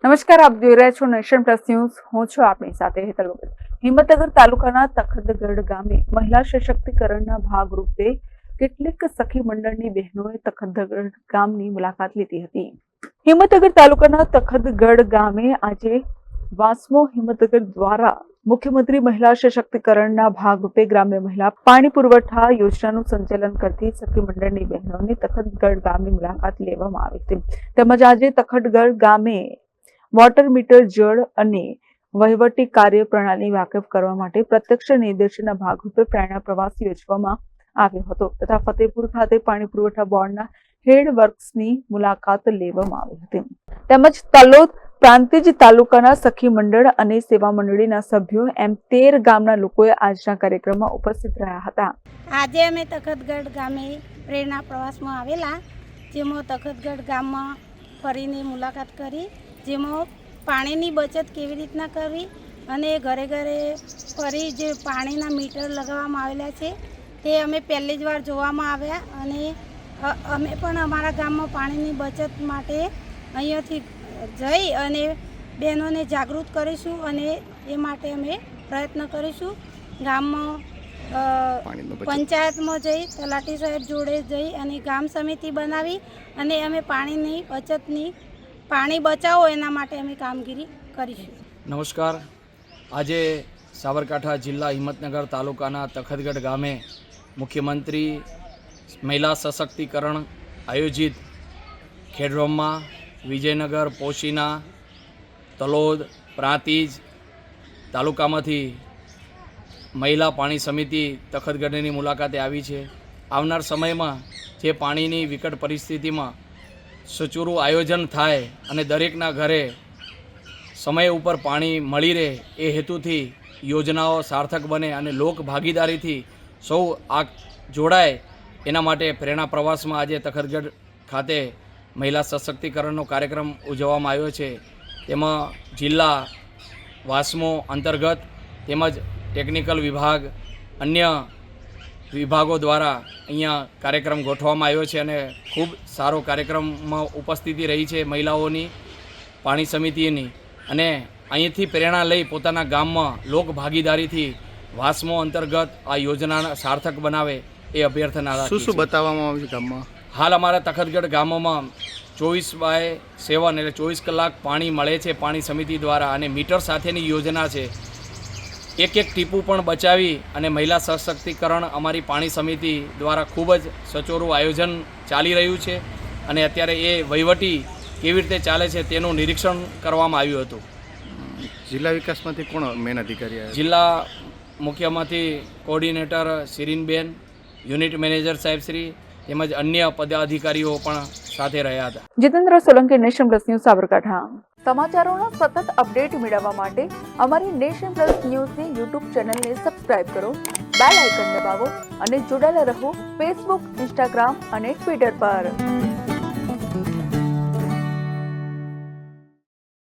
નમસ્કાર, આપ જોઈ રહ્યા છો નેશન પ્લસ ન્યૂઝ. હું છું આપણી સાથે હેતલ વગર. હિંમતનગર તાલુકાના તખતગઢ ગામે મહિલા સશક્તિકરણના ભાગરૂપે કેટલીક સખી મંડળની બહેનોએ તખતગઢ ગામની મુલાકાત લીધી હતી. હિંમતનગર તાલુકાના તખતગઢ ગામે આજે વાસ્મો હિંમતનગર દ્વારા મુખ્યમંત્રી મહિલા સશક્તિકરણના ભાગરૂપે ગ્રામ્ય મહિલા પાણી પુરવઠા યોજનાનું સંચાલન કરતી સખી મંડળની બહેનોની તખતગઢ ગામની મુલાકાત લેવામાં આવી હતી. તેમજ આજે તખતગઢ ગામે વોટર મીટર જળ અને વહીવટી કાર્ય પ્રણાલી વાકેફ કરવા માટે પ્રત્યક્ષ નિર્દેશનના ભાગરૂપે પ્રેરણા પ્રવાસ યોજવામાં આવ્યો હતો તથા ફતેપુર ખાતે પાણી પુરવઠા બોર્ડના હેડ વર્ક્સની મુલાકાત લેવામાં આવી હતી. તેમજ તલોદ પ્રાંતિજ તાલુકાના સખી મંડળ અને સેવા મંડળીના સભ્યો એમ 13 ગામના લોકોએ આજના કાર્યક્રમમાં ઉપસ્થિત રહ્યા હતા. આજે અમે તખતગઢ ગામે પ્રેરણા પ્રવાસમાં આવેલા, જેમાં તખતગઢ ગામમાં ફરીને મુલાકાત કરી, જેમાં પાણીની બચત કેવી રીતના કરવી અને ઘરે ઘરે ફરી જે પાણીના મીટર લગાવવામાં આવેલા છે તે અમે પહેલી જ વાર જોવામાં આવ્યા અને અમે પણ અમારા ગામમાં પાણીની બચત માટે અહીંયાથી જઈ અને બહેનોને જાગૃત કરીશું અને એ માટે અમે પ્રયત્ન કરીશું. ગામમાં પંચાયતમાં જઈ તલાટી સાહેબ જોડે જઈ અને ગામ સમિતિ બનાવી અને અમે પાણીની બચતની પાણી બચાવો એના માટે અમે કામગીરી કરીશું. નમસ્કાર. આજે સાબરકાંઠા જિલ્લા હિંમતનગર તાલુકાના તખતગઢ ગામે મુખ્યમંત્રી મહિલા સશક્તિકરણ આયોજિત ખેડબ્રહ્મા, વિજયનગર, પોશીના, તલોદ, પ્રાંતિજ તાલુકામાંથી મહિલા પાણી સમિતિ તખતગઢની મુલાકાતે આવી છે. આવનાર સમયમાં જે પાણીની વિકટ પરિસ્થિતિમાં સુચારું આયોજન થાય અને દરેકના ઘરે સમય ઉપર પાણી મળી રહે એ હેતુથી યોજનાઓ સાર્થક બને અને લોક ભાગીદારીથી સૌ આ જોડાય એના માટે પ્રેરણા પ્રવાસમાં આજે તખતગઢ ખાતે મહિલા સશક્તિકરણનો કાર્યક્રમ ઉજવવામાં આવ્યો છે. તેમાં જિલ્લા વાસ્મો અંતર્ગત તેમજ ટેકનિકલ વિભાગ, અન્ય વિભાગો દ્વારા અહીંયા કાર્યક્રમ ગોઠવવામાં આવ્યો છે અને ખૂબ સારો કાર્યક્રમમાં ઉપસ્થિતિ રહી છે મહિલાઓની, પાણી સમિતિની, અને અહીંથી પ્રેરણા લઈ પોતાના ગામમાં લોક ભાગીદારીથી વાસ્મો અંતર્ગત આ યોજના સાર્થક બનાવે એ અભ્યર્થના રાખી છે. શું બતાવવામાં આવ્યું છે ગામમાં? હાલ અમારા તખતગઢ ગામોમાં 24/7 એટલે 24 કલાક પાણી મળે છે પાણી સમિતિ દ્વારા અને મીટર સાથેની યોજના છે. એક ટીપું પણ બચાવી અને મહિલા સશક્તિકરણ અમારી પાણી સમિતિ દ્વારા ખૂબ જ સચોરું આયોજન ચાલી રહ્યું છે અને અત્યારે એ વહીવટી કેવી રીતે ચાલે છે તેનું નિરીક્ષણ કરવામાં આવ્યું હતું. જિલ્લા વિકાસમાંથી કોણ મેન અધિકારી આવ્યા? જિલ્લા મુખ્યમાંથી કોઓર્ડિનેટર શિરીનબેન, યુનિટ મેનેજર સાહેબશ્રી તેમજ અન્ય પદાધિકારીઓ પણ સાથે રહ્યા હતા. Jitendra Solanki, nation plus news, Sabarkantha. સમાચારોના સતત અપડેટ મેળવવા માટે અમારી નેશન પ્લસ ન્યૂઝની યુટ્યુબ ચેનલને સબસ્ક્રાઇબ કરો, બેલ આઇકન દબાવો અને જોડાયેલા રહો ફેસબુક, ઇન્સ્ટાગ્રામ અને ટ્વિટર પર.